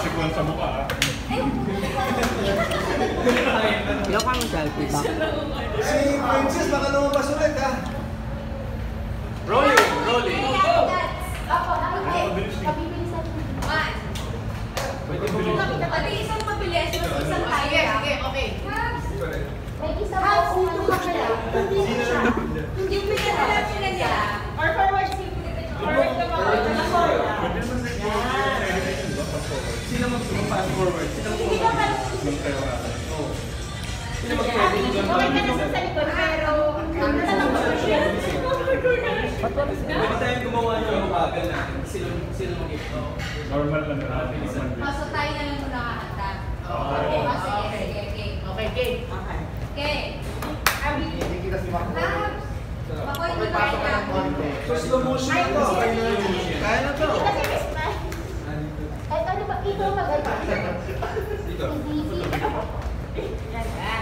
Sikuan sa mukha. Ilang kang selfie ba? Si Princess, baka lumabas ulit ha. Rolling! Rolling! Ako, kabibilisan mo. Mabilisan mabilis, mas isang tayo. Sige, okay. May isa pa kung ano ka pala. Hindi mo pinanalang sila niya. Or forward, forward na forward. Sino mag-fast forward? Hindi ka pala. Sino mag-pwede doon? Okay ka na sa likod, pero tanong mo siya. Pwede tayong gumawa ng bagal natin. Sino mag-ito? Normal lang natin. So tayo na lang muna kakanta. Okay, sige. Okay, game. Okay. Hindi kita si Marco. Makoy mo tayo na. So slow motion na to. Kaya na to. Hindi kasi miss na. Ay, ano ba? Ito mag-alpa. Dito. Hindi. Yan.